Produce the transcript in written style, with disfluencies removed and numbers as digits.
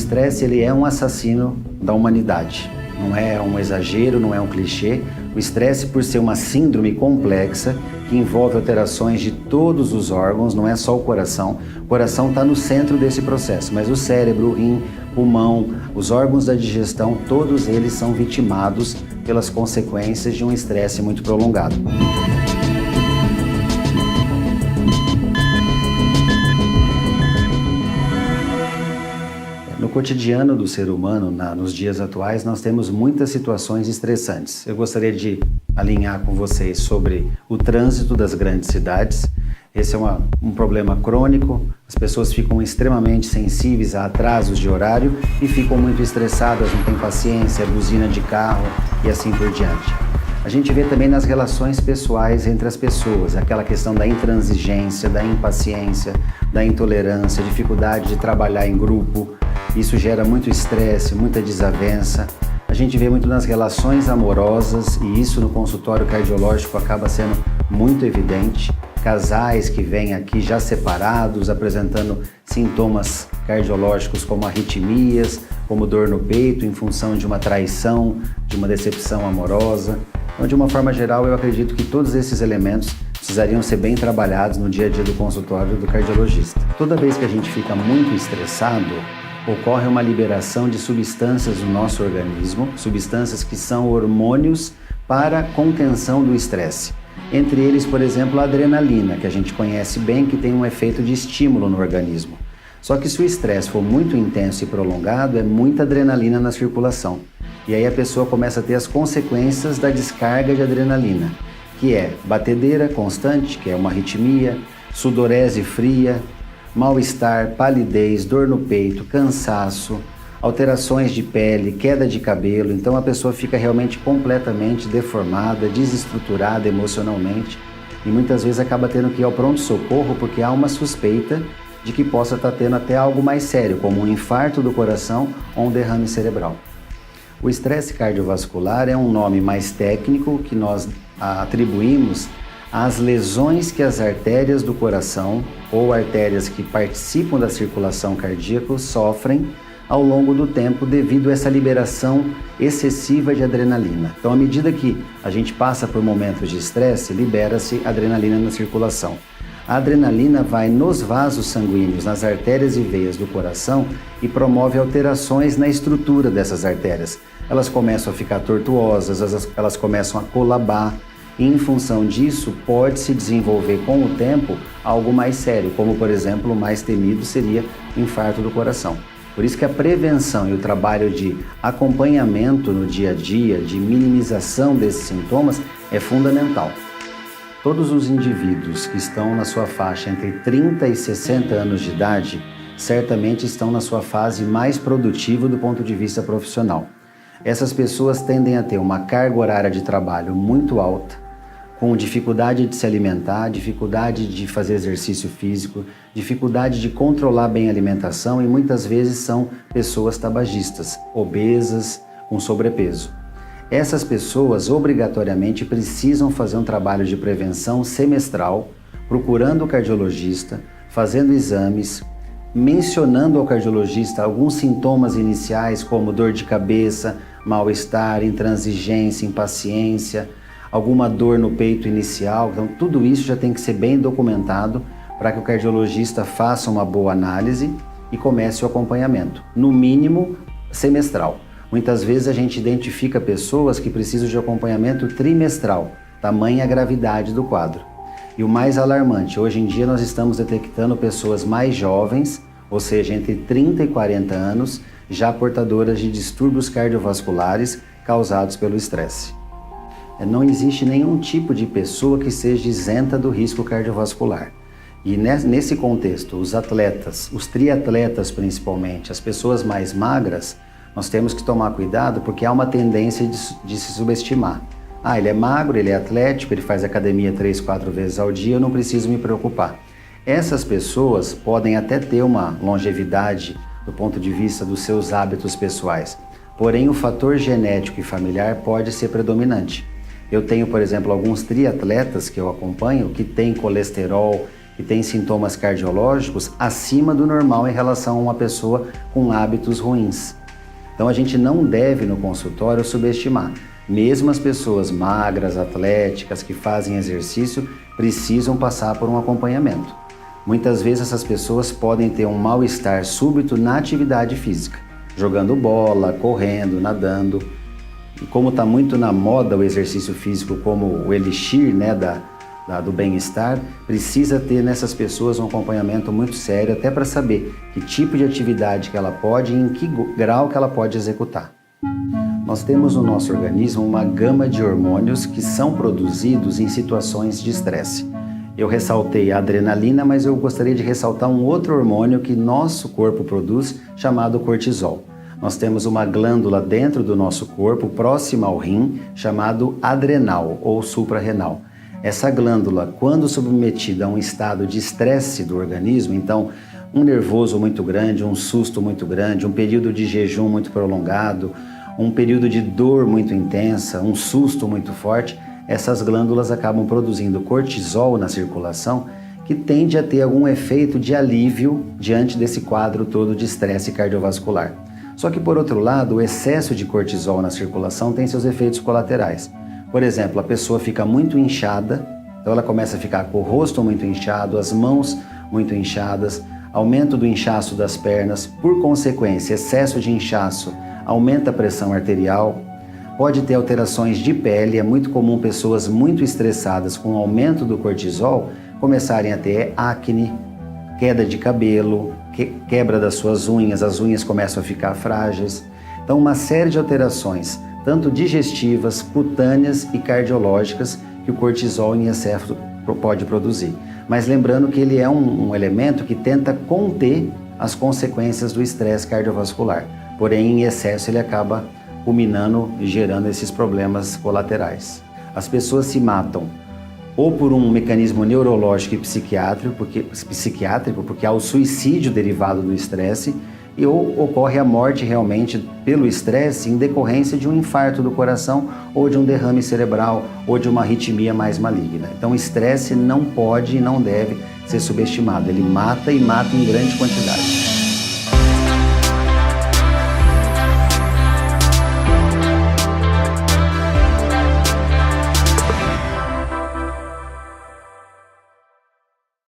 estresse, ele é um assassino da humanidade. Não é um exagero, não é um clichê. O estresse, por ser uma síndrome complexa, que envolve alterações de todos os órgãos, não é só o coração. O coração está no centro desse processo, mas o cérebro, o rim, o pulmão, os órgãos da digestão, todos eles são vitimados pelas consequências de um estresse muito prolongado. No cotidiano do ser humano, nos dias atuais, nós temos muitas situações estressantes. Eu gostaria de alinhar com vocês sobre o trânsito das grandes cidades. Esse é um problema crônico, as pessoas ficam extremamente sensíveis a atrasos de horário e ficam muito estressadas, não têm paciência, buzina de carro e assim por diante. A gente vê também nas relações pessoais entre as pessoas, aquela questão da intransigência, da impaciência, da intolerância, dificuldade de trabalhar em grupo. Isso gera muito estresse, muita desavença. A gente vê muito nas relações amorosas e isso no consultório cardiológico acaba sendo muito evidente. Casais que vêm aqui já separados, apresentando sintomas cardiológicos como arritmias, como dor no peito em função de uma traição, de uma decepção amorosa. Então, de uma forma geral, eu acredito que todos esses elementos precisariam ser bem trabalhados no dia a dia do consultório do cardiologista. Toda vez que a gente fica muito estressado, ocorre uma liberação de substâncias no nosso organismo, substâncias que são hormônios para contenção do estresse. Entre eles, por exemplo, a adrenalina, que a gente conhece bem, que tem um efeito de estímulo no organismo. Só que se o estresse for muito intenso e prolongado, é muita adrenalina na circulação. E aí a pessoa começa a ter as consequências da descarga de adrenalina, que é batedeira constante, que é uma arritmia, sudorese fria, mal-estar, palidez, dor no peito, cansaço, alterações de pele, queda de cabelo. Então a pessoa fica realmente completamente deformada, desestruturada emocionalmente e muitas vezes acaba tendo que ir ao pronto-socorro porque há uma suspeita de que possa estar tendo até algo mais sério, como um infarto do coração ou um derrame cerebral. O estresse cardiovascular é um nome mais técnico que nós atribuímos às lesões que as artérias do coração ou artérias que participam da circulação cardíaca sofrem ao longo do tempo devido a essa liberação excessiva de adrenalina. Então, à medida que a gente passa por momentos de estresse, libera-se adrenalina na circulação. A adrenalina vai nos vasos sanguíneos, nas artérias e veias do coração e promove alterações na estrutura dessas artérias. Elas começam a ficar tortuosas, elas começam a colabar. E, em função disso, pode-se desenvolver com o tempo algo mais sério, como, por exemplo, o mais temido seria o infarto do coração. Por isso que a prevenção e o trabalho de acompanhamento no dia a dia, de minimização desses sintomas, é fundamental. Todos os indivíduos que estão na sua faixa entre 30 e 60 anos de idade, certamente estão na sua fase mais produtiva do ponto de vista profissional. Essas pessoas tendem a ter uma carga horária de trabalho muito alta, com dificuldade de se alimentar, dificuldade de fazer exercício físico, dificuldade de controlar bem a alimentação e muitas vezes são pessoas tabagistas, obesas, com sobrepeso. Essas pessoas obrigatoriamente precisam fazer um trabalho de prevenção semestral, procurando o cardiologista, fazendo exames, mencionando ao cardiologista alguns sintomas iniciais como dor de cabeça, mal-estar, intransigência, impaciência, alguma dor no peito inicial. Então tudo isso já tem que ser bem documentado para que o cardiologista faça uma boa análise e comece o acompanhamento, no mínimo semestral. Muitas vezes a gente identifica pessoas que precisam de acompanhamento trimestral, tamanha a gravidade do quadro. E o mais alarmante, hoje em dia nós estamos detectando pessoas mais jovens, ou seja, entre 30 e 40 anos, já portadoras de distúrbios cardiovasculares causados pelo estresse. Não existe nenhum tipo de pessoa que seja isenta do risco cardiovascular. E nesse contexto, os atletas, os triatletas principalmente, as pessoas mais magras, nós temos que tomar cuidado porque há uma tendência de se subestimar. Ele é magro, ele é atlético, ele faz academia 3, 4 vezes ao dia, eu não preciso me preocupar. Essas pessoas podem até ter uma longevidade do ponto de vista dos seus hábitos pessoais, porém o fator genético e familiar pode ser predominante. Eu tenho, por exemplo, alguns triatletas que eu acompanho que têm colesterol, que tem sintomas cardiológicos acima do normal em relação a uma pessoa com hábitos ruins. Então a gente não deve no consultório subestimar. Mesmo as pessoas magras, atléticas, que fazem exercício, precisam passar por um acompanhamento. Muitas vezes essas pessoas podem ter um mal-estar súbito na atividade física, jogando bola, correndo, nadando. E como está muito na moda o exercício físico como o elixir, né, do bem-estar, precisa ter nessas pessoas um acompanhamento muito sério, até para saber que tipo de atividade que ela pode e em que grau que ela pode executar. Nós temos no nosso organismo uma gama de hormônios que são produzidos em situações de estresse. Eu ressaltei a adrenalina, mas eu gostaria de ressaltar um outro hormônio que nosso corpo produz, chamado cortisol. Nós temos uma glândula dentro do nosso corpo, próxima ao rim, chamado adrenal ou suprarrenal. Essa glândula, quando submetida a um estado de estresse do organismo, então um nervoso muito grande, um susto muito grande, um período de jejum muito prolongado, um período de dor muito intensa, um susto muito forte, essas glândulas acabam produzindo cortisol na circulação, que tende a ter algum efeito de alívio diante desse quadro todo de estresse cardiovascular. Só que, por outro lado, o excesso de cortisol na circulação tem seus efeitos colaterais. Por exemplo, a pessoa fica muito inchada, então ela começa a ficar com o rosto muito inchado, as mãos muito inchadas, aumento do inchaço das pernas, por consequência, excesso de inchaço aumenta a pressão arterial, pode ter alterações de pele, é muito comum pessoas muito estressadas com o aumento do cortisol começarem a ter acne, queda de cabelo, quebra das suas unhas, as unhas começam a ficar frágeis. Então, uma série de alterações, tanto digestivas, cutâneas e cardiológicas, que o cortisol em excesso pode produzir. Mas lembrando que ele é um elemento que tenta conter as consequências do estresse cardiovascular. Porém, em excesso, ele acaba culminando e gerando esses problemas colaterais. As pessoas se matam ou por um mecanismo neurológico e psiquiátrico, porque há o suicídio derivado do estresse, ou ocorre a morte realmente pelo estresse em decorrência de um infarto do coração ou de um derrame cerebral ou de uma arritmia mais maligna. Então o estresse não pode e não deve ser subestimado, ele mata e mata em grande quantidade.